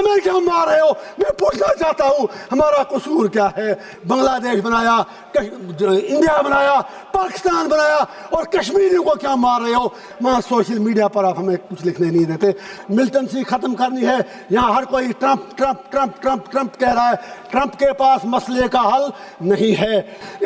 ہمیں کیوں مار رہے ہو؟ میں پوچھنا چاہتا ہوں ہمارا قصور کیا ہے؟ بنگلہ دیش بنایا، انڈیا بنایا، پاکستان بنایا، اور کشمیریوں کو کیا مار رہے ہو؟ وہاں سوشل میڈیا پر آپ ہمیں کچھ لکھنے نہیں دیتے۔ ملٹنسی ختم کرنی ہے، یہاں ہر کوئی Trump Trump Trump Trump Trump کہہ رہا ہے۔ ٹرمپ کے پاس مسئلے کا حل نہیں ہے۔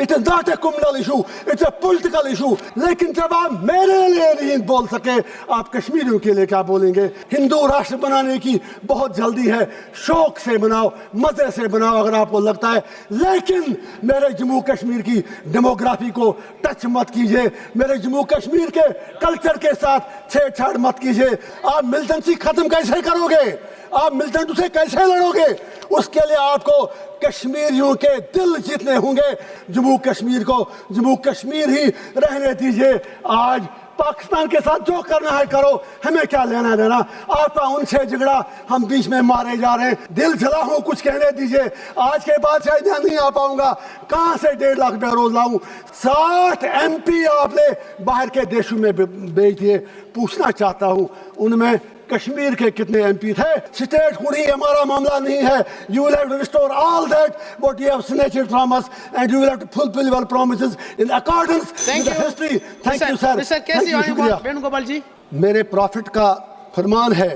It is not a communal issue, it's a political issue. لیکن جب آپ میرے لیے نہیں بول سکے، آپ کشمیریوں کے لیے کیا بولیں گے؟ ہندو راشٹر بنانے کی بہت جلدی ہے، شوق سے بناؤ، مزے سے بناؤ اگر آپ کو لگتا ہے، لیکن میرے جموں کشمیر کی ڈیموگرافی کو ٹچ مت کیجئے، میرے جموں کشمیر کے کلچر کے ساتھ چھیڑ چھاڑ مت کیجئے۔ آپ ملٹنسی ختم کیسے کرو گے؟ آپ ملٹنٹ سے کیسے لڑو گے؟ اس کے لیے آپ کو کشمیریوں کے دل جیتنے ہوں گے۔ جموں کشمیر کو جموں کشمیر ہی رہنے دیجئے۔ آج پاکستان کے ساتھ جو کرنا ہے کرو، ہمیں کیا لینا دینا؟ آپ کا ان سے جھگڑا، ہم بیچ میں مارے جا رہے ہیں۔ دل جلا ہوں، کچھ کہنے دیجئے۔ آج کے بعد شاید میں نہیں آ پاؤں گا، کہاں سے 1.5 لاکھ بہروز لاؤں؟ 60 MP آپ نے باہر کے دیشوں میں بھیج دیے۔ پوچھنا چاہتا ہوں ان میں کشمیر کے کتنے MP تھے؟ اسٹیٹ ہوڈ ہی ہمارا معاملہ نہیں ہے۔ You will have to restore all that what you have snatched from us, and you will have to fulfill your promises in accordance with the history. Thank you, sir. Thank you, شکریہ۔ وینو گوپال جی، میرے profit کا فرمان ہے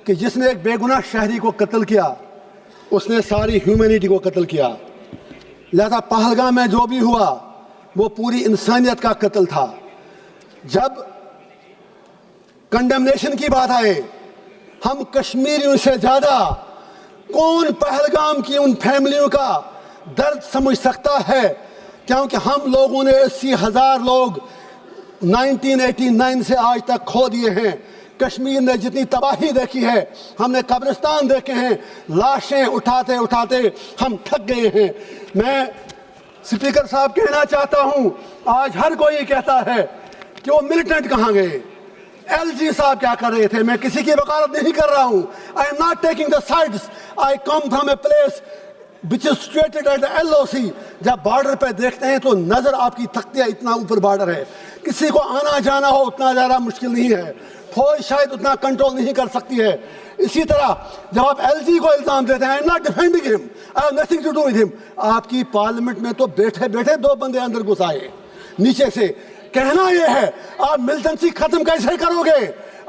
کہ جس نے ایک بے گناہ شہری کو قتل کیا، اس نے ساری ہیومینٹی کو قتل کیا۔ لہذا پہلگام میں جو بھی ہوا وہ پوری انسانیت کا قتل تھا۔ جب کنڈمنیشن کی بات آئے، ہم کشمیریوں سے زیادہ کون پہلگام کی ان فیملیوں کا درد سمجھ سکتا ہے؟ کیونکہ ہم لوگوں نے 80,000 لوگ 1989 سے آج تک کھو دیے ہیں۔ کشمیر نے جتنی تباہی دیکھی ہے، ہم نے قبرستان دیکھے ہیں، لاشیں اٹھاتے اٹھاتے ہم تھک گئے ہیں۔ میں اسپیکر صاحب کہنا چاہتا ہوں، آج ہر کوئی کہتا ہے کہ وہ ملیٹنٹ کہاں گئے، LG صاحب کیا کر رہے تھے؟ میں کسی کی وکالت نہیں کر رہا ہوں۔ I am not taking the sides. I come from a place which is situated at the LOC. جب بارڈر پہ دیکھتے ہیں تو نظر آپ کی تھکتی ہے، اتنا اوپر بارڈر ہے، کسی کو آنا جانا ہو اتنا زیادہ مشکل نہیں ہے، فوج شاید اتنا کنٹرول نہیں کر سکتی ہے۔ اسی طرح جب آپ LG کو الزام دیتے ہیں، I am not defending him. I have nothing to do with him. آپ کی پارلیمنٹ میں تو بیٹھے بیٹھے 2 بندے اندر گھس آئے نیچے سے۔ کہنا یہ ہے، آپ ملٹنسی ختم کیسے کرو گے؟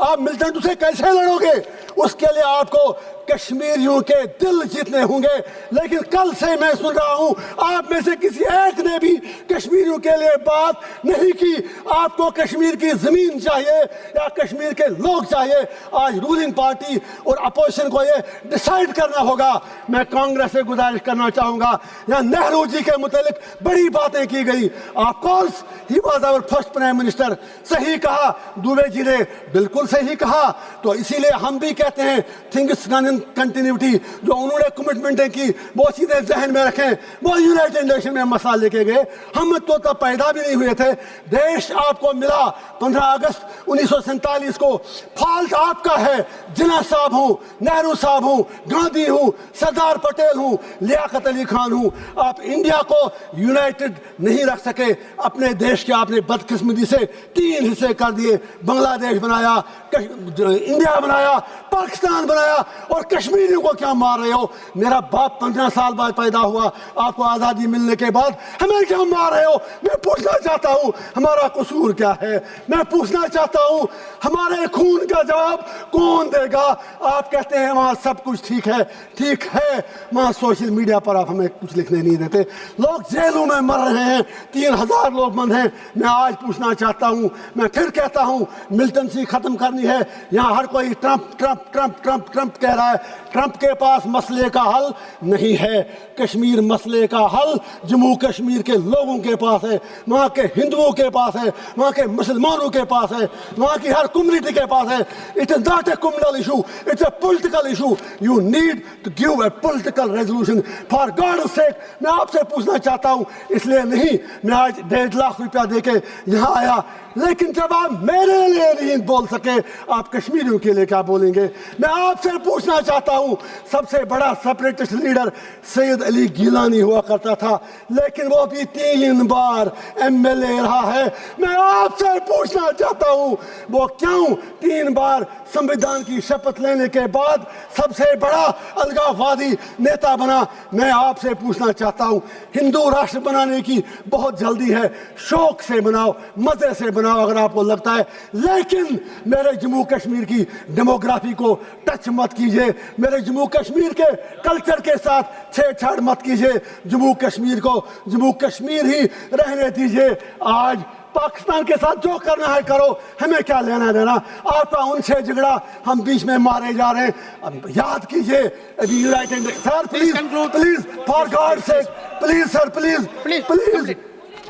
آپ ملٹنٹ سے کیسے لڑو گے؟ اس کے لیے آپ کو کشمیریوں کے دل جیتنے ہوں گے۔ لیکن کل سے میں سن رہا ہوں آپ میں سے کسی ایک نے بھی کشمیریوں کے لیے بات نہیں کی۔ آپ کو کشمیر کی زمین چاہیے یا کشمیر کے لوگ چاہیے؟ آج رولنگ پارٹی اور اپوزیشن کو یہ ڈیسائیڈ کرنا ہوگا۔ میں کانگریس سے گزارش کرنا چاہوں گا، یا نہرو جی کے متعلق بڑی باتیں کی گئی، of course he was our first prime minister, صحیح کہا، دوبے جی نے بالکل صحیح کہا۔ تو اسی لیے ہم بھی کہتے ہیں تھنگس ڈن ان کنٹینیوٹی، جو انہوں نے کمٹمنٹیں کی وہ چیزیں ذہن میں رکھیں۔ وہ یونائٹڈ نیشن میں مسئلہ لے کے گئے، ہم تو تب پیدا بھی نہیں ہوئے تھے۔ دیش آپ کو ملا 15 اگست 1947 کو، فالٹ آپ کا ہے۔ جناح صاحب ہوں، نہرو صاحب ہوں، گاندھی ہوں، سردار پٹیل ہوں، لیاقت علی خان ہوں، آپ انڈیا کو یونائٹڈ نہیں رکھ سکے۔ اپنے دیش کے آپ نے بدقسمتی سے 3 حصے کر دیے، بنگلہ دیش بنایا، انڈیا بنایا، پاکستان بنایا، اور کشمیریوں کو کیا مار رہے ہو؟ میرا باپ 15 سال بعد پیدا ہوا، آپ کو آزادی ملنے کے بعد ہمیں کیا مار رہے ہو؟ میں پوچھنا چاہتا ہوں ہمارا قصور کیا ہے؟ میں پوچھنا چاہتا ہوں ہمارے خون کا جواب کون دے گا؟ آپ کہتے ہیں وہاں سب کچھ ٹھیک ہے، ٹھیک ہے، وہاں سوشل میڈیا پر آپ ہمیں کچھ لکھنے نہیں دیتے، لوگ جیلوں میں مر رہے ہیں، 3000 لوگ بند ہیں۔ میں آج پوچھنا چاہتا ہوں، میں پھر کہتا ہوں ملٹنسی ختم کرنی ہے، یہاں ہر کوئی Trump Trump Trump Trump Trump کہہ رہا ہے، ٹرمپ کے پاس مسئلے کا حل نہیں ہے۔ کشمیر مسئلے کا حل جموں کشمیر کے لوگوں کے پاس ہے، وہاں کے ہندوؤں کے پاس ہے، وہاں کے مسلمانوں کے پاس ہے، وہاں کی ہر کمیونٹی کے پاس ہے۔ It is not a communal issue, it's a political issue. You need to give a political resolution for God sake. میں آپ سے پوچھنا چاہتا ہوں، اس لیے نہیں میں آج 1.5 لاکھ روپیہ دے کے یہاں آیا، لیکن جب آپ میرے لیے نہیں بول سکے، آپ کشمیریوں کے لیے کیا بولیں گے؟ میں آپ سے پوچھنا چاہتا ہوں، سب سے بڑا سپریٹسٹ لیڈر سید علی گیلانی ہوا کرتا تھا، لیکن وہ بھی 3 بار MLA رہا ہے۔ میں آپ سے پوچھنا چاہتا ہوں وہ کیوں 3 بار سمویدھان کی شپت لینے کے بعد سب سے بڑا الگاووادی نیتا بنا؟ میں آپ سے پوچھنا چاہتا ہوں، ہندو راشٹر بنانے کی بہت جلدی ہے، شوق سے بناؤ، مزے سے بناؤ اگر آپ کو لگتا ہے، لیکن میرے جموں کشمیر کی ڈیموگرافی کو ٹچ مت کیجئے، میرے جموں کشمیر کے کلچر کے ساتھ چھیڑ چھاڑ مت کیجئے، جموں کشمیر کو جموں کشمیر ہی رہنے دیجئے۔ آج پاکستان کے ساتھ جو کرنا ہے کرو، ہمیں کیا لینا دینا؟ آپ کا ان سے جھگڑا، ہم بیچ میں مارے جا رہے ہیں۔ یاد کیجئے ابھی united, sir please please for God sake, please sir please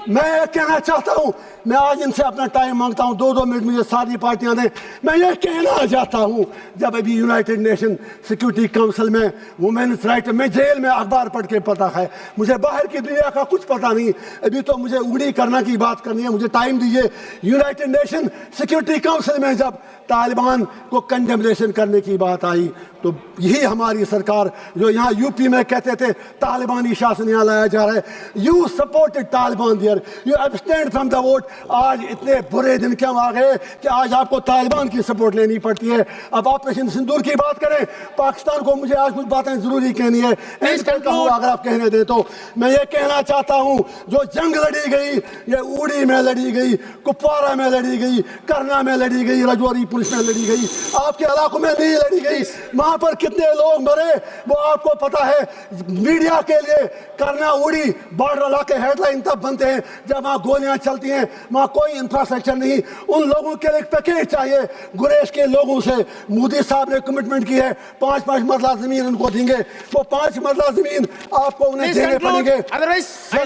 میں یہ کہنا چاہتا ہوں، میں آج ان سے اپنا ٹائم مانگتا ہوں، 2 منٹ مجھے ساری پارٹیاں دیں۔ میں یہ کہنا چاہتا ہوں، جب ابھی یونائٹڈ نیشن سیکورٹی کونسل میں وومنس رائٹ، میں جیل میں اخبار پڑھ کے پتا ہے، مجھے باہر کی دنیا کا کچھ پتا نہیں، ابھی تو مجھے اگڑی کرنا کی بات کرنی ہے، مجھے ٹائم دیجیے۔ یونائٹڈ نیشن سیکورٹی کونسل میں جب طالبان کو کنڈیمنیشن کرنے کی بات آئی تو یہی ہماری سرکار جو یہاں UP میں کہتے تھے طالبانی شاسن یہاں لایا جا رہا ہے، you supported Taliban there, you abstained from the vote. آج اتنے برے دن کیوں آ گئے کہ آج آپ کو طالبان کی سپورٹ لینی پڑتی ہے؟ اب آپریشن سندور کی بات کریں، پاکستان کو مجھے آج کچھ باتیں ضروری کہنی ہے، اگر آپ کہنے دیں تو میں یہ کہنا چاہتا ہوں، جو جنگ لڑی گئی یہ اوڑی میں لڑی گئی، کپوارہ میں لڑی گئی، کرنا میں لڑی گئی، رجوری پولیس میں لڑی گئی، آپ کے علاقوں میں نہیں لڑی گئی۔ وہاں پر کتنے لوگ مرے وہ آپ کو پتا ہے۔ میڈیا کے لیے کرنا اوڑی بارڈر علاقے ہیڈ لائن تب بنتے ہیں جب وہاں گولیاں چلتی ہیں، وہاں کوئی انفراسٹرکچر نہیں۔ ان لوگوں کے لیے پیکیج چاہیے۔ گریش کے لوگوں سے مودی صاحب نے کمٹمنٹ کی ہے 5 مرلہ زمین ان کو دیں گے، وہ 5 مرلہ زمین آپ کو انہیں دینے پڑیں گے۔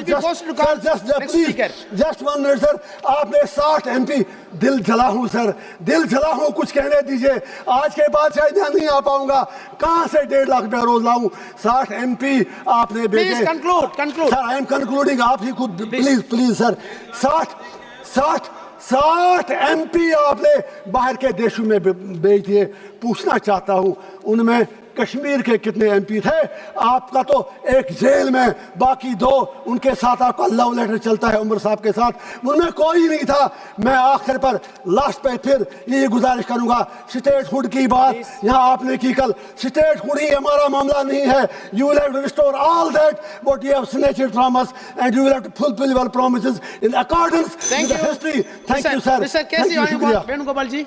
جسٹ 1 منٹ سر، آپ نے 60 MP، دل جلا ہوں سر، دل جلا ہوں، کچھ کہنے دیجئے۔ آج کے بعد شاید یہاں نہیں آ پاؤں گا، کہاں سے 1.5 لاکھ روپے روز لاؤں؟ 60 MP آپ نے بھیجے۔ سر آئی ایم کنکلوڈنگ، آپ ہی خود پلیز سر، 60 MP آپ نے باہر کے دیشوں میں بھیج دیے۔ پوچھنا چاہتا ہوں ان میں کشمیر کے کتنے MP تھے؟ آپ کا تو ایک جیل میں، باقی 2 ان کے ساتھ آپ کا لو لیٹر چلتا ہے عمر صاحب کے ساتھ، ان میں کوئی نہیں تھا۔ میں آخر پر لاسٹ پہ پھر یہ گزارش کروں گا، اسٹیٹ ہوڈ کی بات یہاں آپ نے کی کل، اسٹیٹ ہوڈ ہی ہمارا معاملہ نہیں ہے۔ You will have to restore all that what you have snatched from us, and you will have to fulfill your promises in accordance with the history. Thank you sir. Mr. K.C. Venugopal ji.